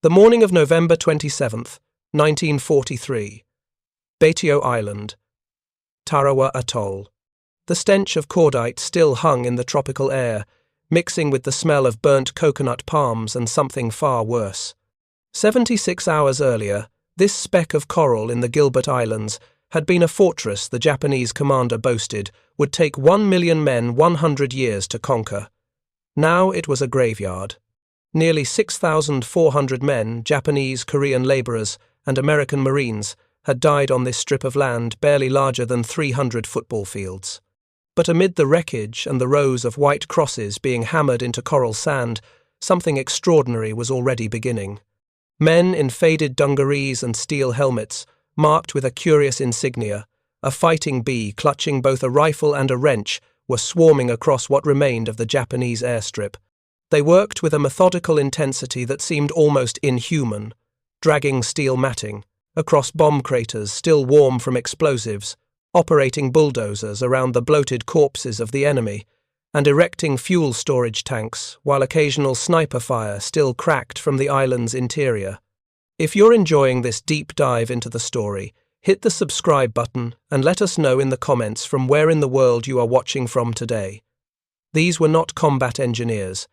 The morning of November 27th, 1943. Batio Island, Tarawa Atoll. The stench of cordite still hung in the tropical air, mixing with the smell of burnt coconut palms and something far worse. 76 hours earlier, this speck of coral in the Gilbert Islands had been a fortress the Japanese commander boasted would take 1 million men 100 years to conquer. Now it was a graveyard. Nearly 6,400 men, Japanese, Korean laborers, and American Marines, had died on this strip of land barely larger than 300 football fields. But amid the wreckage and the rows of white crosses being hammered into coral sand, something extraordinary was already beginning. Men in faded dungarees and steel helmets, marked with a curious insignia, a fighting bee clutching both a rifle and a wrench, were swarming across what remained of the Japanese airstrip. They worked with a methodical intensity that seemed almost inhuman, dragging steel matting across bomb craters still warm from explosives, operating bulldozers around the bloated corpses of the enemy, and erecting fuel storage tanks while occasional sniper fire still cracked from the island's interior. If you're enjoying this deep dive into the story, hit the subscribe button and let us know in the comments from where in the world you are watching from today. These were not combat engineers.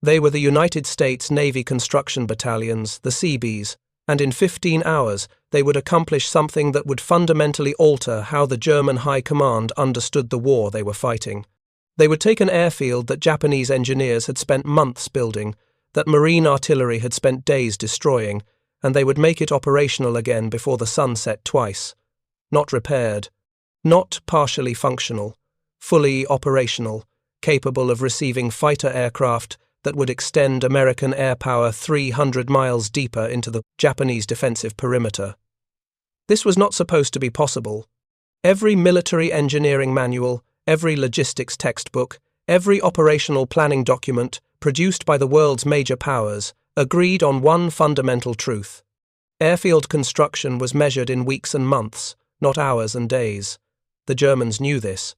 They were the United States Navy construction battalions, the Seabees, and in 15 hours they would accomplish something that would fundamentally alter how the German High Command understood the war they were fighting. They would take an airfield that Japanese engineers had spent months building, that Marine artillery had spent days destroying, and they would make it operational again before the sun set twice. Not repaired, not partially functional, fully operational, capable of receiving fighter aircraft that would extend American air power 300 miles deeper into the Japanese defensive perimeter. This was not supposed to be possible. Every military engineering manual, every logistics textbook, every operational planning document produced by the world's major powers agreed on one fundamental truth. Airfield construction was measured in weeks and months, not hours and days. The Germans knew this.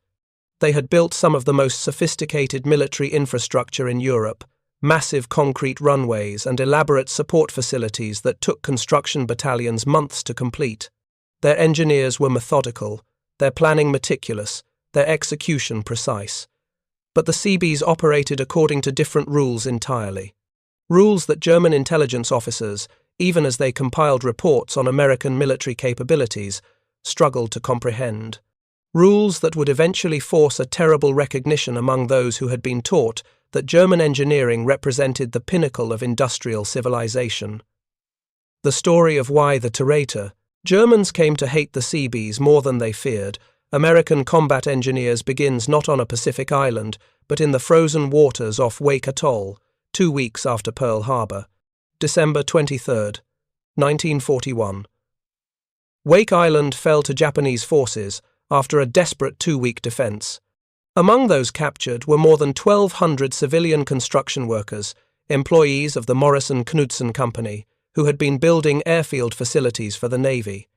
They had built some of the most sophisticated military infrastructure in Europe, massive concrete runways and elaborate support facilities that took construction battalions months to complete. Their engineers were methodical, their planning meticulous, their execution precise. But the Seabees operated according to different rules entirely. Rules that German intelligence officers, even as they compiled reports on American military capabilities, struggled to comprehend. Rules that would eventually force a terrible recognition among those who had been taught that German engineering represented the pinnacle of industrial civilization. The story of why the traitor Germans came to hate the Seabees more than they feared, American combat engineers, begins not on a Pacific island, but in the frozen waters off Wake Atoll, 2 weeks after Pearl Harbor. December 23, 1941. Wake Island fell to Japanese forces after a desperate 2-week defense. Among those captured were more than 1,200 civilian construction workers, employees of the Morrison-Knudsen Company, who had been building airfield facilities for the Navy.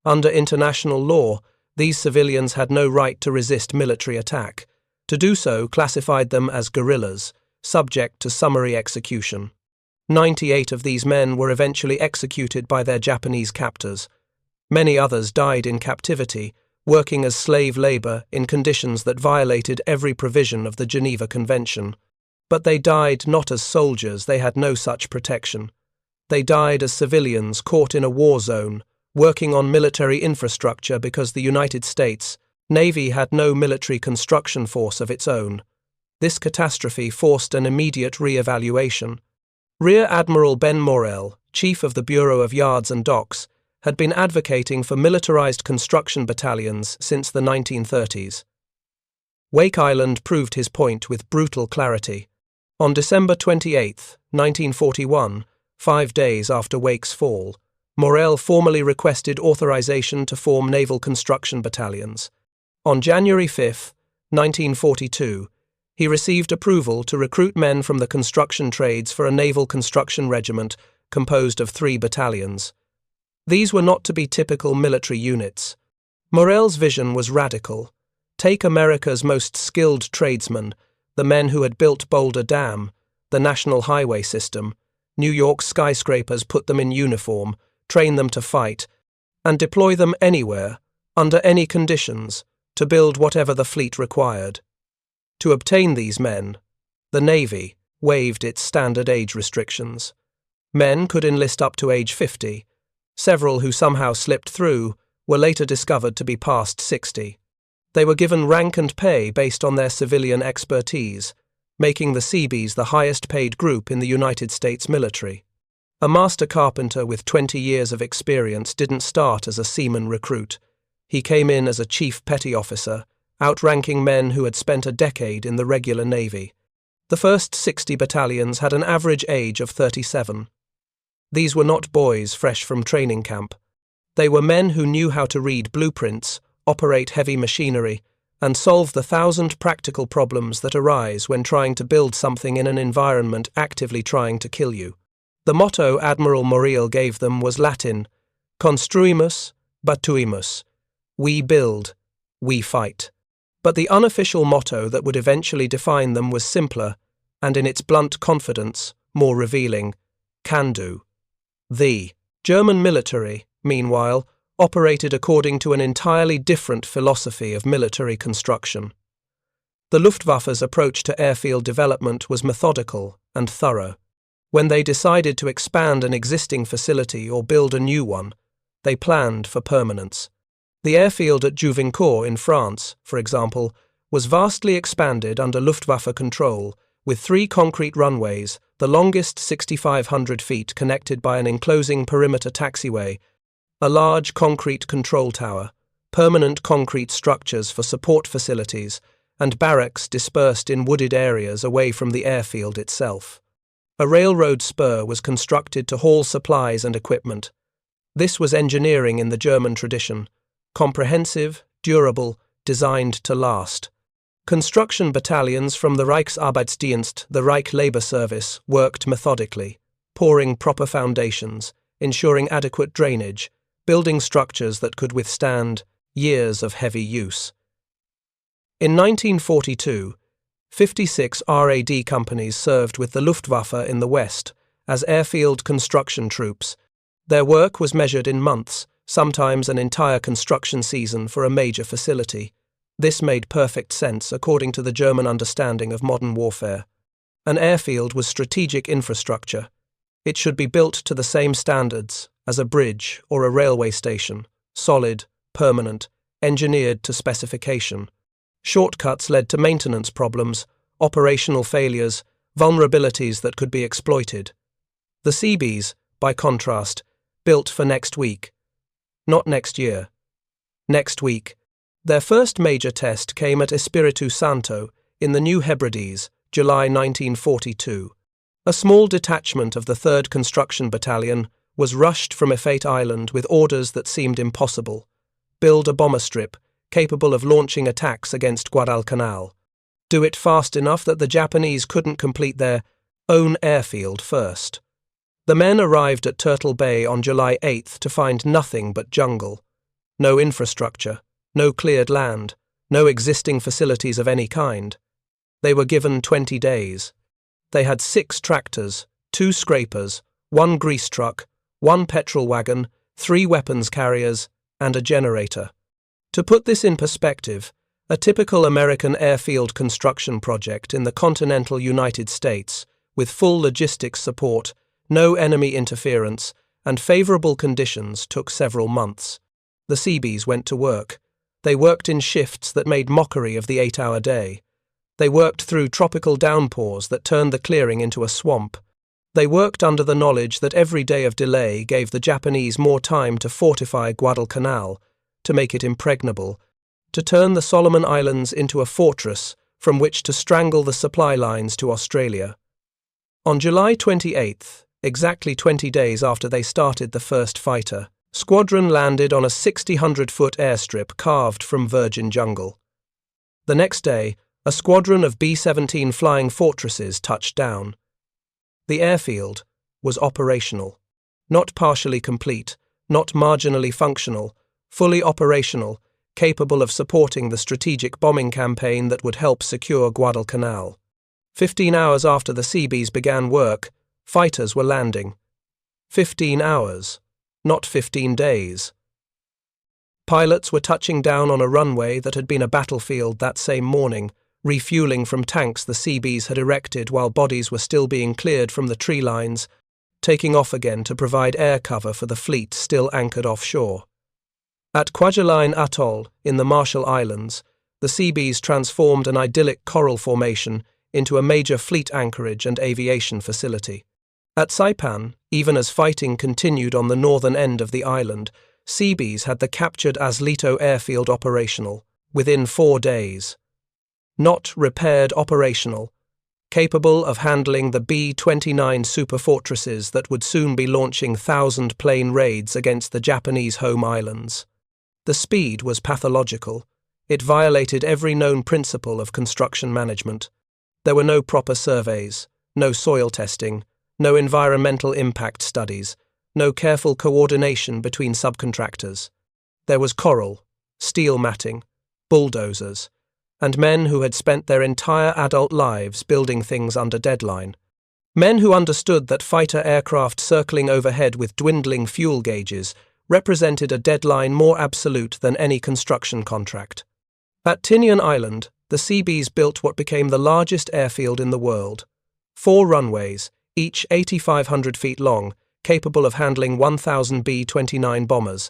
Under international law, these civilians had no right to resist military attack. To do so classified them as guerrillas, subject to summary execution. 98 of these men were eventually executed by their Japanese captors. Many others died in captivity, working as slave labor in conditions that violated every provision of the Geneva Convention. But they died not as soldiers, they had no such protection. They died as civilians caught in a war zone, working on military infrastructure because the United States Navy had no military construction force of its own. This catastrophe forced an immediate re-evaluation. Rear Admiral Ben Morrell, chief of the Bureau of Yards and Docks, had been advocating for militarized construction battalions since the 1930s. Wake Island proved his point with brutal clarity. On December 28, 1941, 5 days after Wake's fall, Morrell formally requested authorization to form naval construction battalions. On January 5, 1942, he received approval to recruit men from the construction trades for a naval construction regiment composed of 3 battalions. These were not to be typical military units. Morrell's vision was radical. Take America's most skilled tradesmen, the men who had built Boulder Dam, the national highway system, New York's skyscrapers put them in uniform, train them to fight, and deploy them anywhere, under any conditions, to build whatever the fleet required. To obtain these men, the Navy waived its standard age restrictions. Men could enlist up to age 50. Several who somehow slipped through were later discovered to be past 60. They were given rank and pay based on their civilian expertise, making the Seabees the highest-paid group in the United States military. A master carpenter with 20 years of experience didn't start as a seaman recruit. He came in as a chief petty officer, outranking men who had spent a decade in the regular Navy. The first 60 battalions had an average age of 37. These were not boys fresh from training camp. They were men who knew how to read blueprints, operate heavy machinery, and solve the 1,000 practical problems that arise when trying to build something in an environment actively trying to kill you. The motto Admiral Morrill gave them was Latin, construimus, batuimus, we build, we fight. But the unofficial motto that would eventually define them was simpler, and in its blunt confidence, more revealing, can do. The German military, meanwhile, operated according to an entirely different philosophy of military construction. The Luftwaffe's approach to airfield development was methodical and thorough. When they decided to expand an existing facility or build a new one, they planned for permanence. The airfield at Juvincourt in France, for example, was vastly expanded under Luftwaffe control, with 3 concrete runways, the longest 6,500 feet connected by an enclosing perimeter taxiway, a large concrete control tower, permanent concrete structures for support facilities, and barracks dispersed in wooded areas away from the airfield itself. A railroad spur was constructed to haul supplies and equipment. This was engineering in the German tradition, comprehensive, durable, designed to last. Construction battalions from the Reichsarbeitsdienst, the Reich Labour Service, worked methodically, pouring proper foundations, ensuring adequate drainage, building structures that could withstand years of heavy use. In 1942, 56 RAD companies served with the Luftwaffe in the West as airfield construction troops. Their work was measured in months, sometimes an entire construction season for a major facility. This made perfect sense according to the German understanding of modern warfare. An airfield was strategic infrastructure. It should be built to the same standards as a bridge or a railway station, solid, permanent, engineered to specification. Shortcuts led to maintenance problems, operational failures, vulnerabilities that could be exploited. The Seabees, by contrast, built for next week. Not next year. Next week. Their first major test came at Espiritu Santo in the New Hebrides, July 1942. A small detachment of the 3rd Construction Battalion was rushed from Effate Island with orders that seemed impossible. Build a bomber strip capable of launching attacks against Guadalcanal. Do it fast enough that the Japanese couldn't complete their own airfield first. The men arrived at Turtle Bay on July 8th to find nothing but jungle. No infrastructure, no cleared land, no existing facilities of any kind. They were given 20 days. They had 6 tractors, 2 scrapers, 1 grease truck, 1 petrol wagon, 3 weapons carriers, and a generator. To put this in perspective, a typical American airfield construction project in the continental United States, with full logistics support, no enemy interference, and favorable conditions, took several months. The Seabees went to work. They worked in shifts that made mockery of the 8-hour day. They worked through tropical downpours that turned the clearing into a swamp. They worked under the knowledge that every day of delay gave the Japanese more time to fortify Guadalcanal, to make it impregnable, to turn the Solomon Islands into a fortress from which to strangle the supply lines to Australia. On July 28th, exactly 20 days after they started the first fighter, squadron landed on a 600-foot airstrip carved from virgin jungle. The next day, a squadron of B-17 flying fortresses touched down. The airfield was operational, not partially complete, not marginally functional, fully operational, capable of supporting the strategic bombing campaign that would help secure Guadalcanal. 15 hours after the Seabees began work, Fighters were landing. 15 hours, not 15 days. Pilots were touching down on a runway that had been a battlefield that same morning, refueling from tanks the Seabees had erected while bodies were still being cleared from the tree lines, taking off again to provide air cover for the fleet still anchored offshore. At Kwajalein Atoll, in the Marshall Islands, the Seabees transformed an idyllic coral formation into a major fleet anchorage and aviation facility. At Saipan, even as fighting continued on the northern end of the island, Seabees had the captured Aslito Airfield operational within 4 days. Not repaired operational, capable of handling the B-29 superfortresses that would soon be launching 1,000-plane raids against the Japanese home islands. The speed was pathological. It violated every known principle of construction management. There were no proper surveys, no soil testing, no environmental impact studies, no careful coordination between subcontractors. There was coral, steel matting, bulldozers, and men who had spent their entire adult lives building things under deadline. Men who understood that fighter aircraft circling overhead with dwindling fuel gauges represented a deadline more absolute than any construction contract. At Tinian Island, the Seabees built what became the largest airfield in the world. 4 runways, each 8,500 feet long, capable of handling 1,000 B-29 bombers.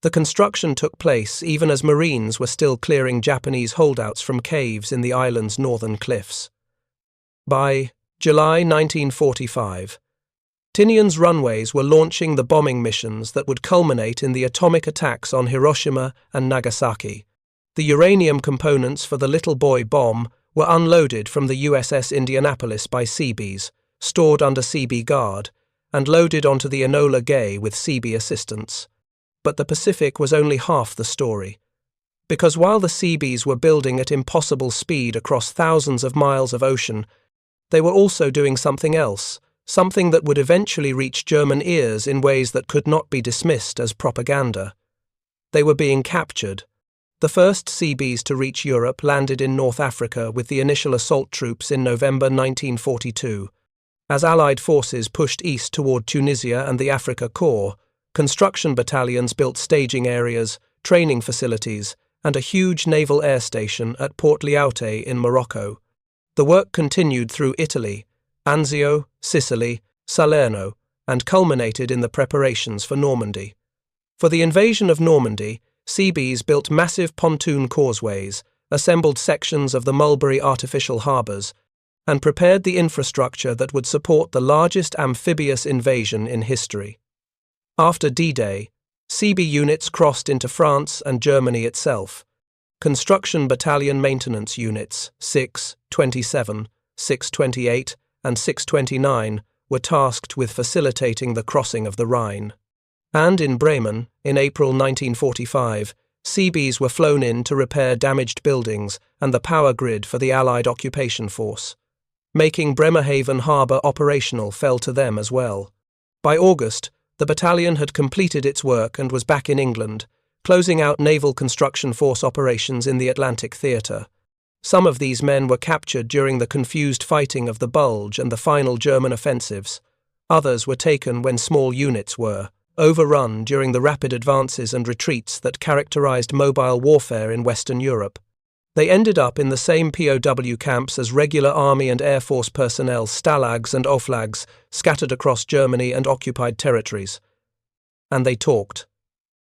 The construction took place even as Marines were still clearing Japanese holdouts from caves in the island's northern cliffs. By July 1945, Tinian's runways were launching the bombing missions that would culminate in the atomic attacks on Hiroshima and Nagasaki. The uranium components for the Little Boy bomb were unloaded from the USS Indianapolis by Seabees, stored under Seabee Guard, and loaded onto the Enola Gay with Seabee assistance. But the Pacific was only half the story. Because while the Seabees were building at impossible speed across thousands of miles of ocean, they were also doing something else, something that would eventually reach German ears in ways that could not be dismissed as propaganda. They were being captured. The first Seabees to reach Europe landed in North Africa with the initial assault troops in November 1942. As Allied forces pushed east toward Tunisia and the Africa Corps, construction battalions built staging areas, training facilities, and a huge naval air station at Port Lyautey in Morocco. The work continued through Italy, Anzio, Sicily, Salerno, and culminated in the preparations for Normandy. For the invasion of Normandy, Seabees built massive pontoon causeways, assembled sections of the Mulberry artificial harbours, and prepared the infrastructure that would support the largest amphibious invasion in history. After D-Day, Seabee units crossed into France and Germany itself. Construction battalion maintenance units 6, 27, 628, and 629 were tasked with facilitating the crossing of the Rhine. And in Bremen, in April 1945, Seabees were flown in to repair damaged buildings and the power grid for the Allied occupation force. Making Bremerhaven harbour operational fell to them as well. By August, the battalion had completed its work and was back in England, closing out naval construction force operations in the Atlantic Theatre. Some of these men were captured during the confused fighting of the Bulge and the final German offensives. Others were taken when small units were overrun during the rapid advances and retreats that characterized mobile warfare in Western Europe. They ended up in the same POW camps as regular Army and Air Force personnel, stalags and oflags, scattered across Germany and occupied territories. And they talked.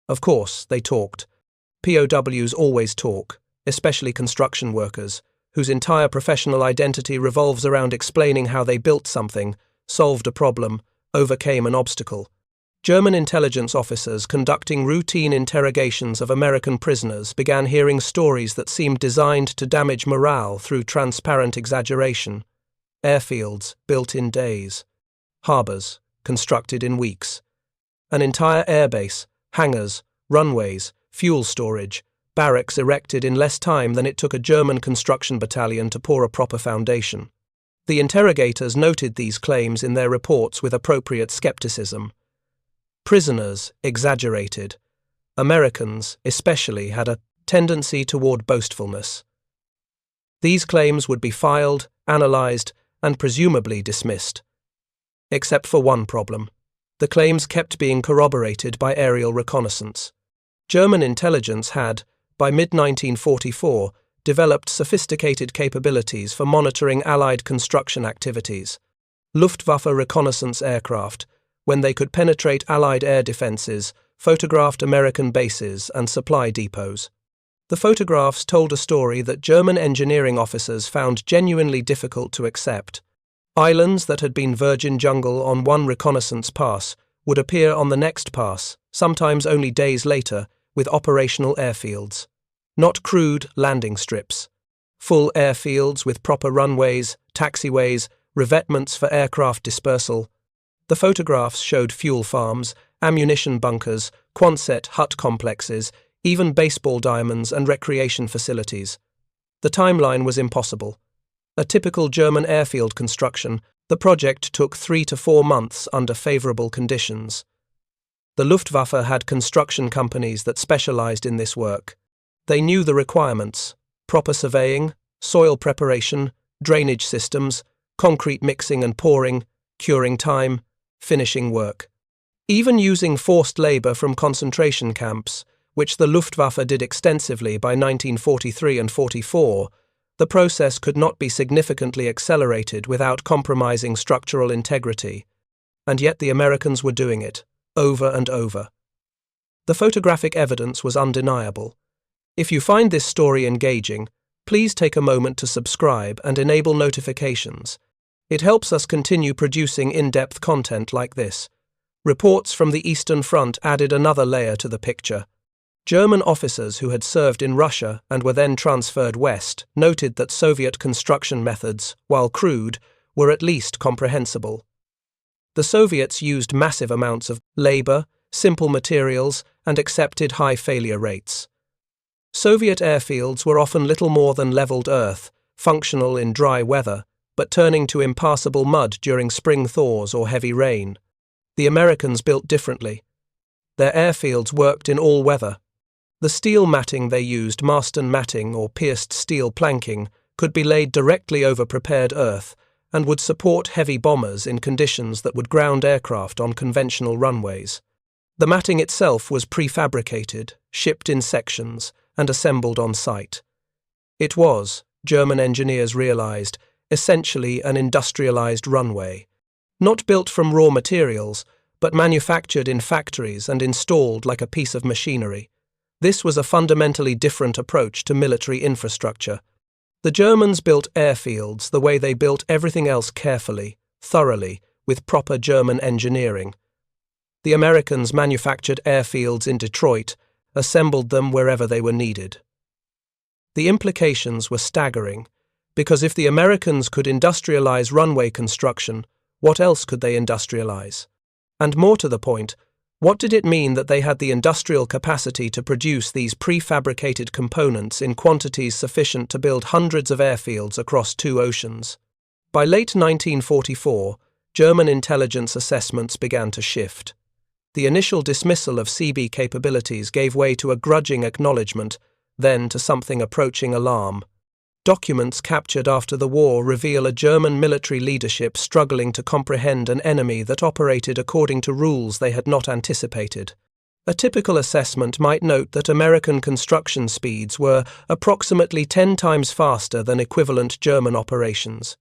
Of course, they talked. POWs always talk, especially construction workers, whose entire professional identity revolves around explaining how they built something, solved a problem, overcame an obstacle. German intelligence officers conducting routine interrogations of American prisoners began hearing stories that seemed designed to damage morale through transparent exaggeration. Airfields built in days. Harbours constructed in weeks. An entire airbase, hangars, runways, fuel storage, barracks erected in less time than it took a German construction battalion to pour a proper foundation. The interrogators noted these claims in their reports with appropriate skepticism. Prisoners exaggerated. Americans, especially, had a tendency toward boastfulness. These claims would be filed, analyzed, and presumably dismissed. Except for one problem. The claims kept being corroborated by aerial reconnaissance. German intelligence had, by mid-1944, developed sophisticated capabilities for monitoring Allied construction activities. Luftwaffe reconnaissance aircraft, when they could penetrate Allied air defenses, photographed American bases and supply depots. The photographs told a story that German engineering officers found genuinely difficult to accept. Islands that had been virgin jungle on one reconnaissance pass would appear on the next pass, sometimes only days later, with operational airfields. Not crude landing strips. Full airfields with proper runways, taxiways, revetments for aircraft dispersal. The photographs showed fuel farms, ammunition bunkers, Quonset hut complexes, even baseball diamonds and recreation facilities. The timeline was impossible. A typical German airfield construction, the project took 3 to 4 months under favourable conditions. The Luftwaffe had construction companies that specialised in this work. They knew the requirements: proper surveying, soil preparation, drainage systems, concrete mixing and pouring, curing time, finishing work. Even using forced labour from concentration camps, which the Luftwaffe did extensively by 1943 and 44, the process could not be significantly accelerated without compromising structural integrity. And yet the Americans were doing it, over and over. The photographic evidence was undeniable. If you find this story engaging, please take a moment to subscribe and enable notifications. It helps us continue producing in-depth content like this. Reports from the Eastern Front added another layer to the picture. German officers who had served in Russia and were then transferred west noted that Soviet construction methods, while crude, were at least comprehensible. The Soviets used massive amounts of labor, simple materials, and accepted high failure rates. Soviet airfields were often little more than leveled earth, functional in dry weather, but turning to impassable mud during spring thaws or heavy rain. The Americans built differently. Their airfields worked in all weather. The steel matting they used, Marston matting or pierced steel planking, could be laid directly over prepared earth and would support heavy bombers in conditions that would ground aircraft on conventional runways. The matting itself was prefabricated, shipped in sections, and assembled on site. It was, German engineers realized, essentially an industrialized runway, not built from raw materials, but manufactured in factories and installed like a piece of machinery. This was a fundamentally different approach to military infrastructure. The Germans built airfields the way they built everything else carefully, thoroughly, with proper German engineering. The Americans manufactured airfields in Detroit, assembled them wherever they were needed. The implications were staggering, because if the Americans could industrialize runway construction, what else could they industrialize? And more to the point, what did it mean that they had the industrial capacity to produce these prefabricated components in quantities sufficient to build hundreds of airfields across 2 oceans? By late 1944, German intelligence assessments began to shift. The initial dismissal of Seabees capabilities gave way to a grudging acknowledgement, then to something approaching alarm. Documents captured after the war reveal a German military leadership struggling to comprehend an enemy that operated according to rules they had not anticipated. A typical assessment might note that American construction speeds were approximately 10 times faster than equivalent German operations.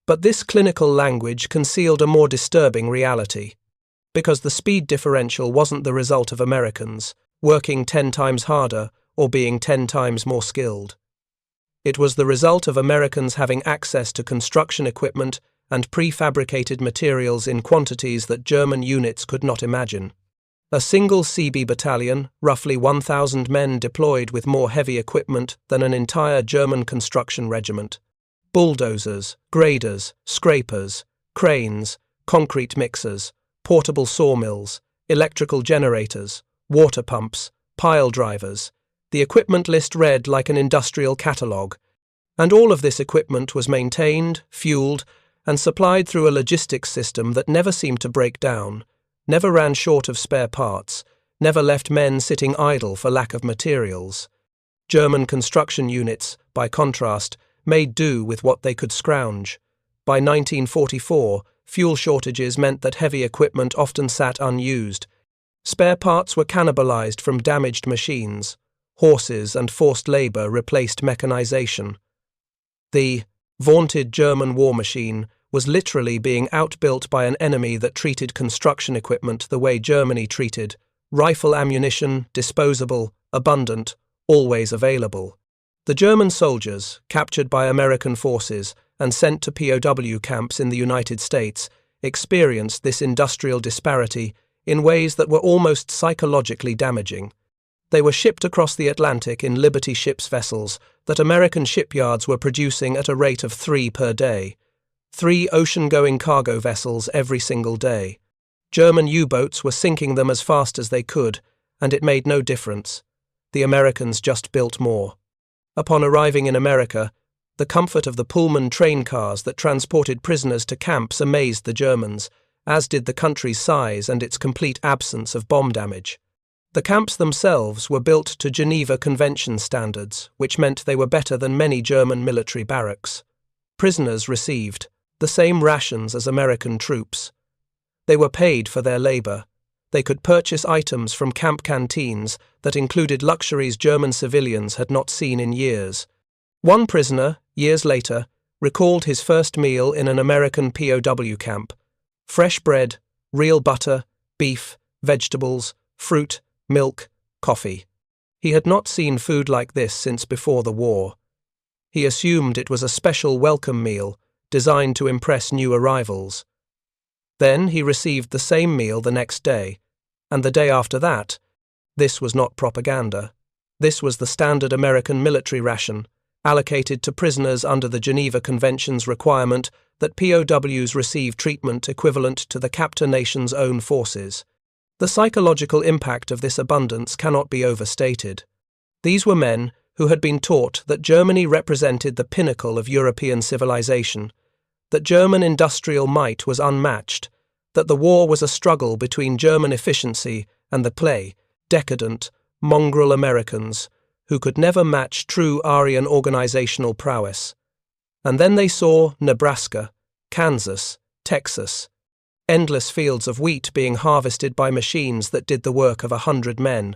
But this clinical language concealed a more disturbing reality, because the speed differential wasn't the result of Americans working 10 times harder or being 10 times more skilled. It was the result of Americans having access to construction equipment and prefabricated materials in quantities that German units could not imagine. A single Seabees battalion, roughly 1,000 men deployed with more heavy equipment than an entire German construction regiment. Bulldozers, graders, scrapers, cranes, concrete mixers, portable sawmills, electrical generators, water pumps, pile drivers. The equipment list read like an industrial catalogue, and all of this equipment was maintained, fueled, and supplied through a logistics system that never seemed to break down, never ran short of spare parts, never left men sitting idle for lack of materials. German construction units, by contrast, made do with what they could scrounge. By 1944, fuel shortages meant that heavy equipment often sat unused. Spare parts were cannibalized from damaged machines. Horses and forced labor replaced mechanization. The vaunted German war machine was literally being outbuilt by an enemy that treated construction equipment the way Germany treated: rifle ammunition, disposable, abundant, always available. The German soldiers, captured by American forces and sent to POW camps in the United States, experienced this industrial disparity in ways that were almost psychologically damaging. They were shipped across the Atlantic in Liberty ships vessels that American shipyards were producing at a rate of 3 per day. 3 ocean-going cargo vessels every single day. German U-boats were sinking them as fast as they could, and it made no difference. The Americans just built more. Upon arriving in America, the comfort of the Pullman train cars that transported prisoners to camps amazed the Germans, as did the country's size and its complete absence of bomb damage. The camps themselves were built to Geneva Convention standards, which meant they were better than many German military barracks. Prisoners received the same rations as American troops. They were paid for their labor. They could purchase items from camp canteens that included luxuries German civilians had not seen in years. One prisoner, years later, recalled his first meal in an American POW camp: fresh bread, real butter, beef, vegetables, fruit, milk, coffee. He had not seen food like this since before the war. He assumed it was a special welcome meal designed to impress new arrivals. Then he received the same meal the next day, and the day after that. This was not propaganda. This was the standard American military ration, allocated to prisoners under the Geneva Convention's requirement that POWs receive treatment equivalent to the captor nation's own forces. The psychological impact of this abundance cannot be overstated. These were men who had been taught that Germany represented the pinnacle of European civilization, that German industrial might was unmatched, that the war was a struggle between German efficiency and the clay, decadent, mongrel Americans who could never match true Aryan organizational prowess. And then they saw Nebraska, Kansas, Texas, endless fields of wheat being harvested by machines that did the work of 100 men,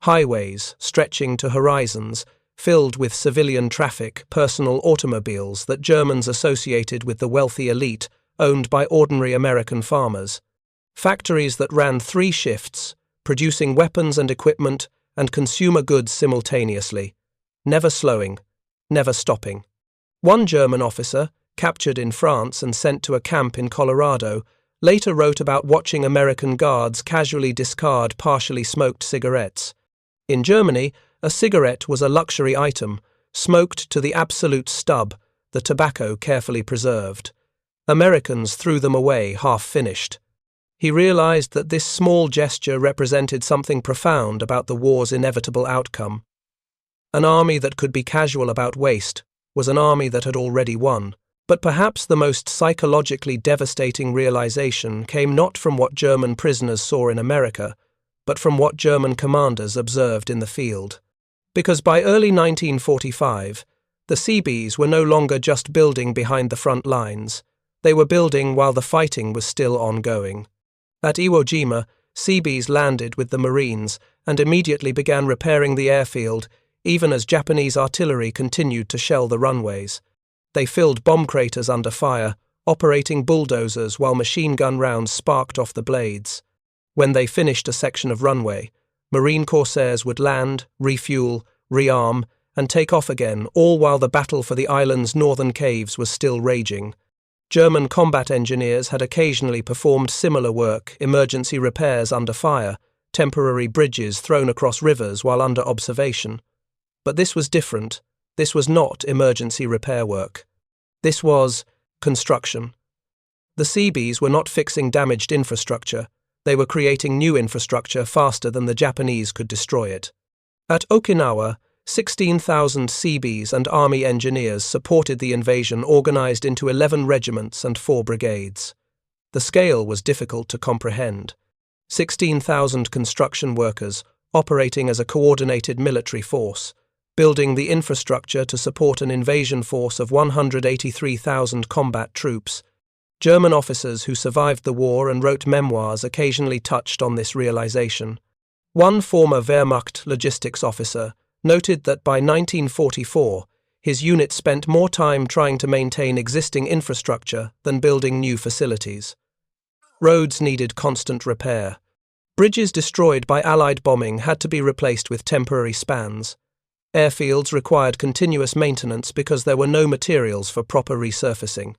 highways stretching to horizons, filled with civilian traffic, personal automobiles that Germans associated with the wealthy elite owned by ordinary American farmers, factories that ran 3 shifts, producing weapons and equipment and consumer goods simultaneously, never slowing, never stopping. One German officer, captured in France and sent to a camp in Colorado, later wrote about watching American guards casually discard partially smoked cigarettes. In Germany, a cigarette was a luxury item, smoked to the absolute stub, the tobacco carefully preserved. Americans threw them away half-finished. He realized that this small gesture represented something profound about the war's inevitable outcome. An army that could be casual about waste was an army that had already won. But perhaps the most psychologically devastating realization came not from what German prisoners saw in America, but from what German commanders observed in the field. Because by early 1945, the Seabees were no longer just building behind the front lines. They were building while the fighting was still ongoing. At Iwo Jima, Seabees landed with the Marines and immediately began repairing the airfield, even as Japanese artillery continued to shell the runways. They filled bomb craters under fire, operating bulldozers while machine gun rounds sparked off the blades. When they finished a section of runway, Marine corsairs would land, refuel, rearm, and take off again, all while the battle for the island's northern caves was still raging. German combat engineers had occasionally performed similar work, emergency repairs under fire, temporary bridges thrown across rivers while under observation. But this was different. This was not emergency repair work. This was construction. The Seabees were not fixing damaged infrastructure. They were creating new infrastructure faster than the Japanese could destroy it. At Okinawa, 16,000 Seabees and Army engineers supported the invasion, organized into 11 regiments and 4 brigades. The scale was difficult to comprehend. 16,000 construction workers operating as a coordinated military force, building the infrastructure to support an invasion force of 183,000 combat troops. German officers who survived the war and wrote memoirs occasionally touched on this realization. One former Wehrmacht logistics officer noted that by 1944, his unit spent more time trying to maintain existing infrastructure than building new facilities. Roads needed constant repair. Bridges destroyed by Allied bombing had to be replaced with temporary spans. Airfields required continuous maintenance because there were no materials for proper resurfacing.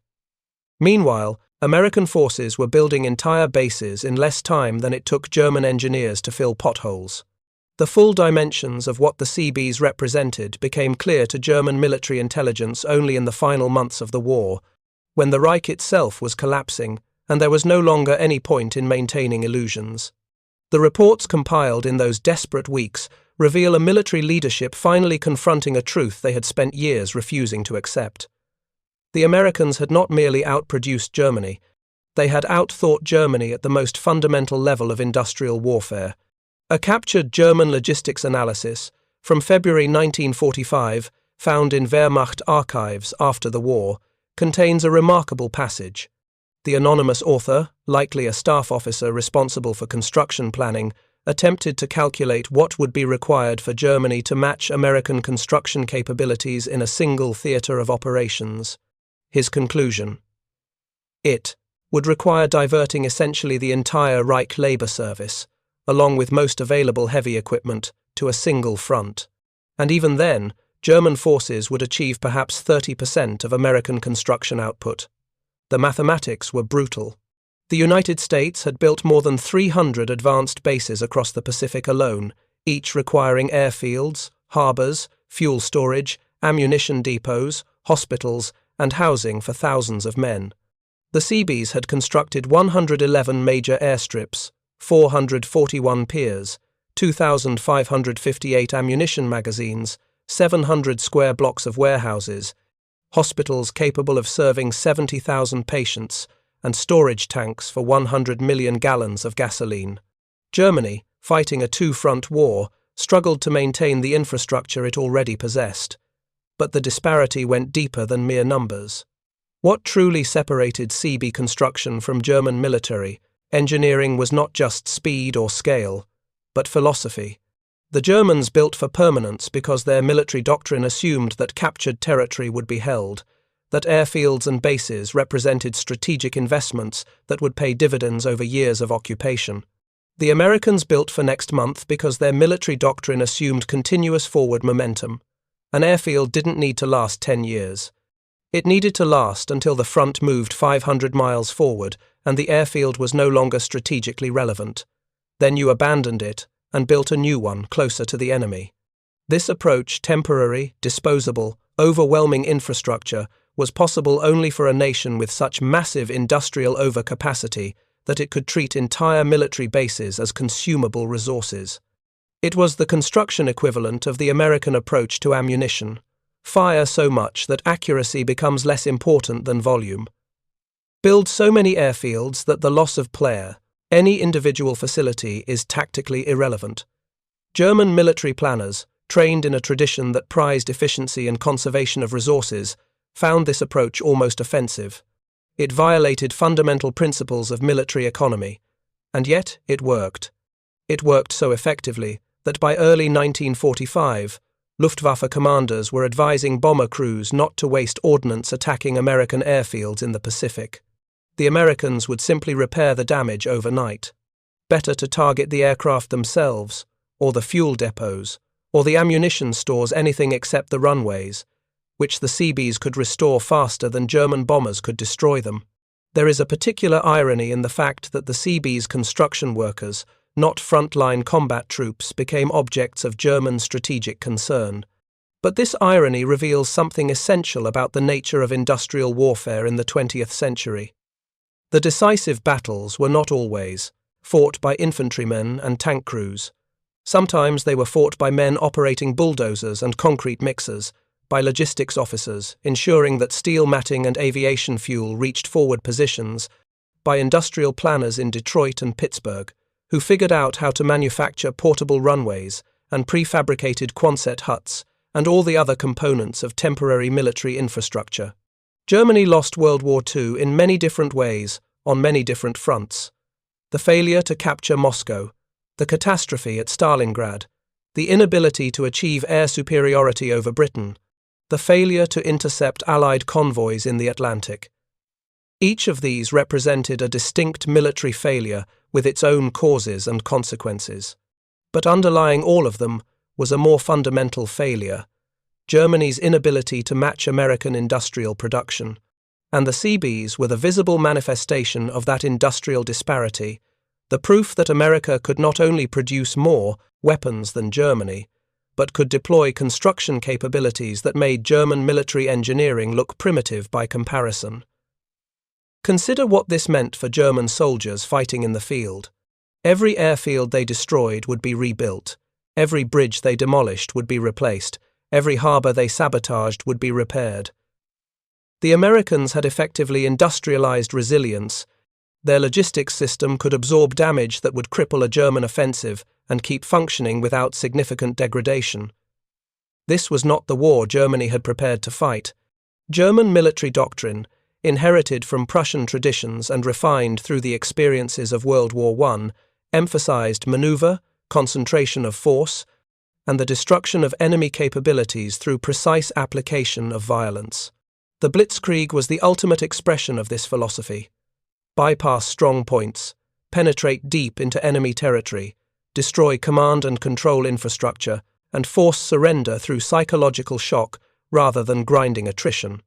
Meanwhile, American forces were building entire bases in less time than it took German engineers to fill potholes. The full dimensions of what the Seabees represented became clear to German military intelligence only in the final months of the war, when the Reich itself was collapsing and there was no longer any point in maintaining illusions. The reports compiled in those desperate weeks reveal a military leadership finally confronting a truth they had spent years refusing to accept. The Americans had not merely outproduced Germany, they had outthought Germany at the most fundamental level of industrial warfare. A captured German logistics analysis from February 1945, found in Wehrmacht archives after the war, contains a remarkable passage. The anonymous author, likely a staff officer responsible for construction planning, attempted to calculate what would be required for Germany to match American construction capabilities in a single theatre of operations. His conclusion: it would require diverting essentially the entire Reich labor service, along with most available heavy equipment, to a single front. And even then, German forces would achieve perhaps 30% of American construction output. The mathematics were brutal. The United States had built more than 300 advanced bases across the Pacific alone, each requiring airfields, harbors, fuel storage, ammunition depots, hospitals, and housing for thousands of men. The Seabees had constructed 111 major airstrips, 441 piers, 2,558 ammunition magazines, 700 square blocks of warehouses, hospitals capable of serving 70,000 patients, and storage tanks for 100 million gallons of gasoline. Germany, fighting a two-front war, struggled to maintain the infrastructure it already possessed. But the disparity went deeper than mere numbers. What truly separated Seabee construction from German military engineering was not just speed or scale, but philosophy. The Germans built for permanence because their military doctrine assumed that captured territory would be held, that airfields and bases represented strategic investments that would pay dividends over years of occupation. The Americans built for next month because their military doctrine assumed continuous forward momentum. An airfield didn't need to last 10 years. It needed to last until the front moved 500 miles forward and the airfield was no longer strategically relevant. Then you abandoned it and built a new one closer to the enemy. This approach, temporary, disposable, overwhelming infrastructure, was possible only for a nation with such massive industrial overcapacity that it could treat entire military bases as consumable resources. It was the construction equivalent of the American approach to ammunition: fire so much that accuracy becomes less important than volume. Build so many airfields that the loss of player, any individual facility, is tactically irrelevant. German military planners, trained in a tradition that prized efficiency and conservation of resources, found this approach almost offensive. It violated fundamental principles of military economy, and yet it worked. It worked so effectively that by early 1945, Luftwaffe commanders were advising bomber crews not to waste ordnance attacking American airfields in the Pacific. The Americans would simply repair the damage overnight. Better to target the aircraft themselves, or the fuel depots, or the ammunition stores, anything except the runways, which the Seabees could restore faster than German bombers could destroy them. There is a particular irony in the fact that the Seabees construction workers, not frontline combat troops, became objects of German strategic concern. But this irony reveals something essential about the nature of industrial warfare in the 20th century. The decisive battles were not always fought by infantrymen and tank crews. Sometimes they were fought by men operating bulldozers and concrete mixers, by logistics officers, ensuring that steel matting and aviation fuel reached forward positions, by industrial planners in Detroit and Pittsburgh, who figured out how to manufacture portable runways and prefabricated Quonset huts and all the other components of temporary military infrastructure. Germany lost World War II in many different ways, on many different fronts. The failure to capture Moscow, the catastrophe at Stalingrad, the inability to achieve air superiority over Britain, the failure to intercept Allied convoys in the Atlantic. Each of these represented a distinct military failure with its own causes and consequences. But underlying all of them was a more fundamental failure: Germany's inability to match American industrial production, and the Seabees were the visible manifestation of that industrial disparity, the proof that America could not only produce more weapons than Germany, but could deploy construction capabilities that made German military engineering look primitive by comparison. Consider what this meant for German soldiers fighting in the field. Every airfield they destroyed would be rebuilt, every bridge they demolished would be replaced, every harbour they sabotaged would be repaired. The Americans had effectively industrialized resilience. Their logistics system could absorb damage that would cripple a German offensive and keep functioning without significant degradation. This was not the war Germany had prepared to fight. German military doctrine, inherited from Prussian traditions and refined through the experiences of World War I, emphasized maneuver, concentration of force, and the destruction of enemy capabilities through precise application of violence. The Blitzkrieg was the ultimate expression of this philosophy. Bypass strong points, penetrate deep into enemy territory, destroy command and control infrastructure, and force surrender through psychological shock rather than grinding attrition.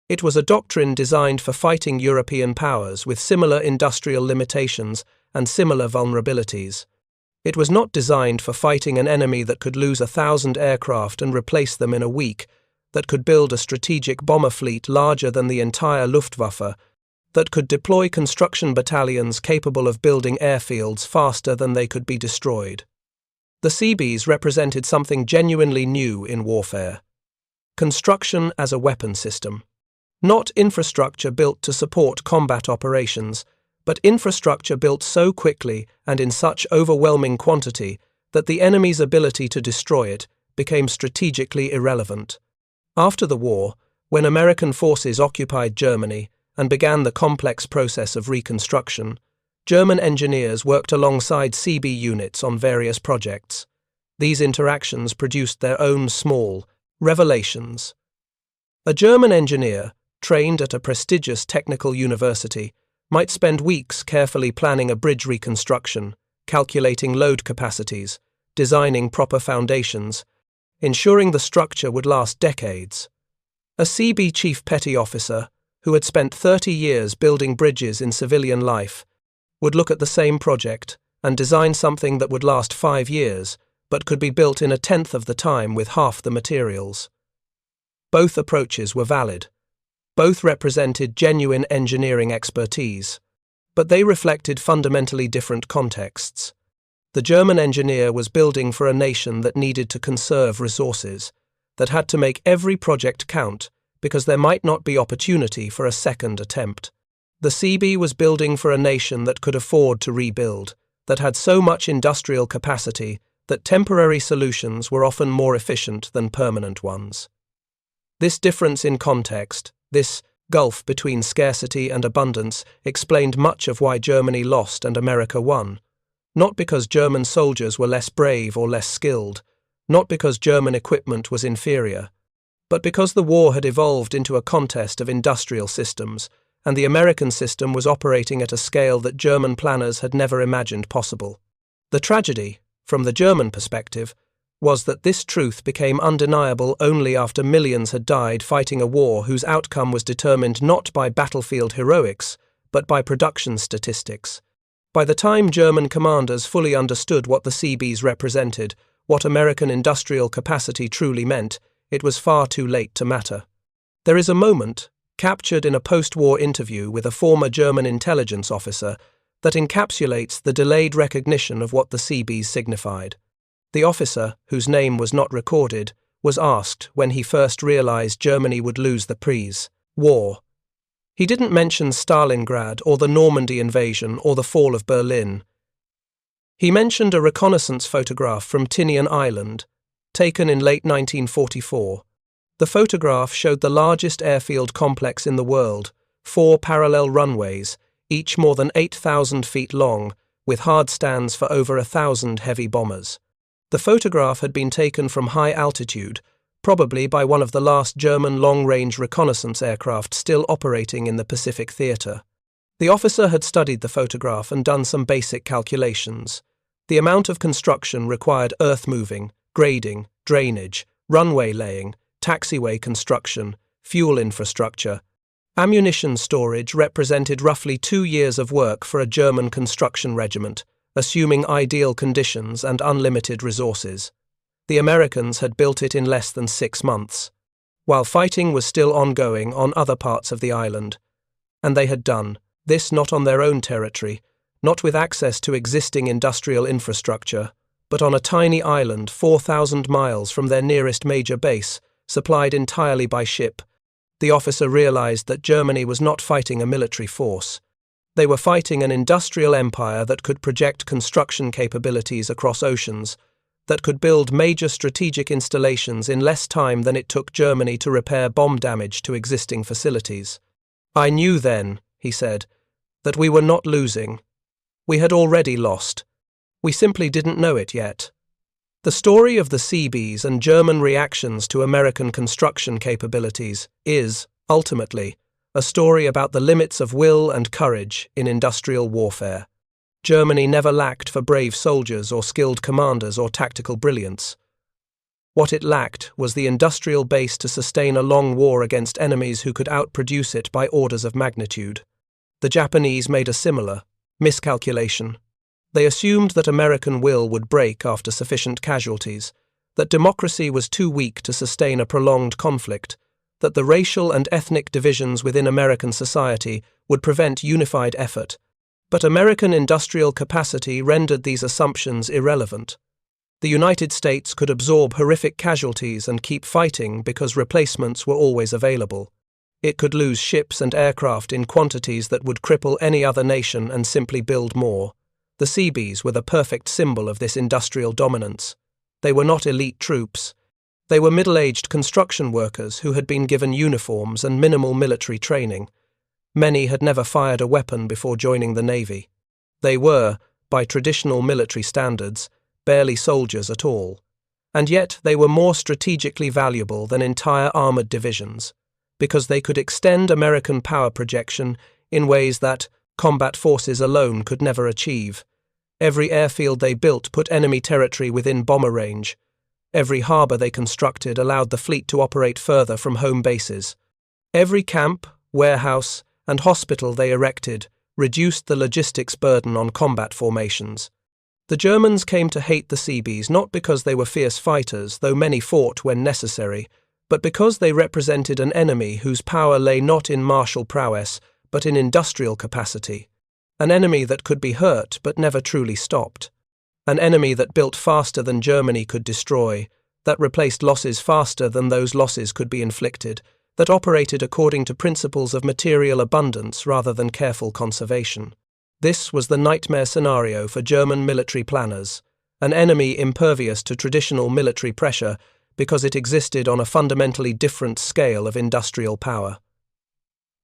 It was a doctrine designed for fighting European powers with similar industrial limitations and similar vulnerabilities. It was not designed for fighting an enemy that could lose 1,000 aircraft and replace them in a week, that could build a strategic bomber fleet larger than the entire Luftwaffe, that could deploy construction battalions capable of building airfields faster than they could be destroyed. The Seabees represented something genuinely new in warfare: construction as a weapon system. Not infrastructure built to support combat operations, but infrastructure built so quickly and in such overwhelming quantity that the enemy's ability to destroy it became strategically irrelevant. After the war, when American forces occupied Germany and began the complex process of reconstruction, German engineers worked alongside Seabee units on various projects. These interactions produced their own small revelations. A German engineer, trained at a prestigious technical university, might spend weeks carefully planning a bridge reconstruction, calculating load capacities, designing proper foundations, ensuring the structure would last decades. A Seabee chief petty officer, who had spent 30 years building bridges in civilian life, would look at the same project and design something that would last 5 years, but could be built in a tenth of the time with half the materials. Both approaches were valid. Both represented genuine engineering expertise, but they reflected fundamentally different contexts. The German engineer was building for a nation that needed to conserve resources, that had to make every project count because there might not be opportunity for a second attempt. The Seabee was building for a nation that could afford to rebuild, that had so much industrial capacity that temporary solutions were often more efficient than permanent ones. This difference in context, this gulf between scarcity and abundance, explained much of why Germany lost and America won. Not because German soldiers were less brave or less skilled, not because German equipment was inferior, but because the war had evolved into a contest of industrial systems, and the American system was operating at a scale that German planners had never imagined possible. The tragedy, from the German perspective, was that this truth became undeniable only after millions had died fighting a war whose outcome was determined not by battlefield heroics, but by production statistics. By the time German commanders fully understood what the Seabees represented, what American industrial capacity truly meant, it was far too late to matter. There is a moment, captured in a post-war interview with a former German intelligence officer, that encapsulates the delayed recognition of what the Seabees signified. The officer, whose name was not recorded, was asked when he first realized Germany would lose the war. He didn't mention Stalingrad or the Normandy invasion or the fall of Berlin. He mentioned a reconnaissance photograph from Tinian Island, taken in late 1944. The photograph showed the largest airfield complex in the world, 4 parallel runways, each more than 8,000 feet long, with hard stands for over 1,000 heavy bombers. The photograph had been taken from high altitude, probably by one of the last German long-range reconnaissance aircraft still operating in the Pacific Theater. The officer had studied the photograph and done some basic calculations. The amount of construction required earth-moving, grading, drainage, runway laying, taxiway construction, fuel infrastructure. Ammunition storage represented roughly 2 years of work for a German construction regiment, assuming ideal conditions and unlimited resources. The Americans had built it in less than 6 months, while fighting was still ongoing on other parts of the island. And they had done this not on their own territory, not with access to existing industrial infrastructure, but on a tiny island 4,000 miles from their nearest major base, supplied entirely by ship. The officer realized that Germany was not fighting a military force. They were fighting an industrial empire that could project construction capabilities across oceans, that could build major strategic installations in less time than it took Germany to repair bomb damage to existing facilities. "I knew then," he said, "that we were not losing. We had already lost. We simply didn't know it yet." The story of the Seabees and German reactions to American construction capabilities is, ultimately, a story about the limits of will and courage in industrial warfare. Germany never lacked for brave soldiers or skilled commanders or tactical brilliance. What it lacked was the industrial base to sustain a long war against enemies who could outproduce it by orders of magnitude. The Japanese made a similar miscalculation. They assumed that American will would break after sufficient casualties, that democracy was too weak to sustain a prolonged conflict, that the racial and ethnic divisions within American society would prevent unified effort. But American industrial capacity rendered these assumptions irrelevant. The United States could absorb horrific casualties and keep fighting because replacements were always available. It could lose ships and aircraft in quantities that would cripple any other nation and simply build more. The Seabees were the perfect symbol of this industrial dominance. They were not elite troops. They were middle-aged construction workers who had been given uniforms and minimal military training. Many had never fired a weapon before joining the Navy. They were, by traditional military standards, barely soldiers at all. And yet they were more strategically valuable than entire armored divisions, because they could extend American power projection in ways that combat forces alone could never achieve. Every airfield they built put enemy territory within bomber range. Every harbour they constructed allowed the fleet to operate further from home bases. Every camp, warehouse, and hospital they erected reduced the logistics burden on combat formations. The Germans came to hate the Seabees not because they were fierce fighters, though many fought when necessary, but because they represented an enemy whose power lay not in martial prowess, but in industrial capacity. An enemy that could be hurt but never truly stopped. An enemy that built faster than Germany could destroy, that replaced losses faster than those losses could be inflicted, that operated according to principles of material abundance rather than careful conservation. This was the nightmare scenario for German military planners, an enemy impervious to traditional military pressure because it existed on a fundamentally different scale of industrial power.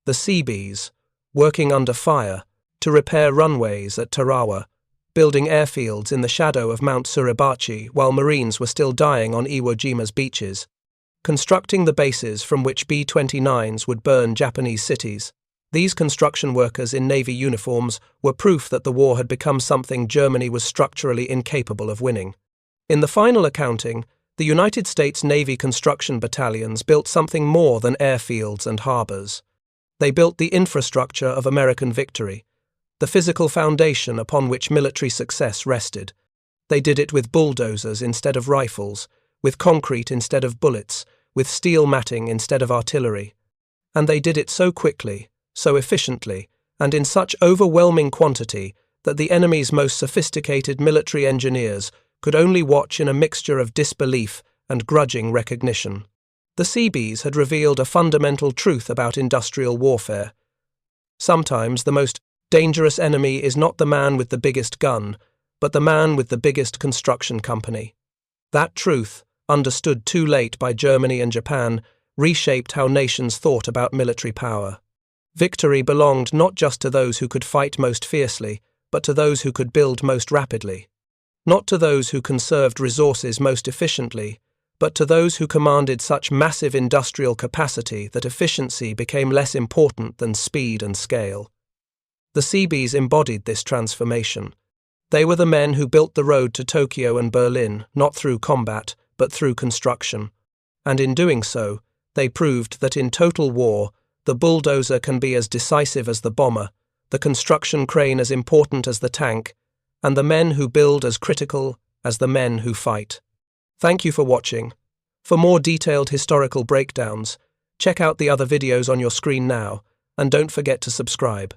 The Seabees, working under fire, to repair runways at Tarawa, building airfields in the shadow of Mount Suribachi while Marines were still dying on Iwo Jima's beaches, constructing the bases from which B-29s would burn Japanese cities. These construction workers in Navy uniforms were proof that the war had become something Germany was structurally incapable of winning. In the final accounting, the United States Navy construction battalions built something more than airfields and harbors. They built the infrastructure of American victory, the physical foundation upon which military success rested. They did it with bulldozers instead of rifles, with concrete instead of bullets, with steel matting instead of artillery. And they did it so quickly, so efficiently, and in such overwhelming quantity that the enemy's most sophisticated military engineers could only watch in a mixture of disbelief and grudging recognition. The Seabees had revealed a fundamental truth about industrial warfare. Sometimes the most dangerous enemy is not the man with the biggest gun, but the man with the biggest construction company. That truth, understood too late by Germany and Japan, reshaped how nations thought about military power. Victory belonged not just to those who could fight most fiercely, but to those who could build most rapidly. Not to those who conserved resources most efficiently, but to those who commanded such massive industrial capacity that efficiency became less important than speed and scale. The Seabees embodied this transformation. They were the men who built the road to Tokyo and Berlin, not through combat, but through construction. And in doing so, they proved that in total war, the bulldozer can be as decisive as the bomber, the construction crane as important as the tank, and the men who build as critical as the men who fight. Thank you for watching. For more detailed historical breakdowns, check out the other videos on your screen now, and don't forget to subscribe.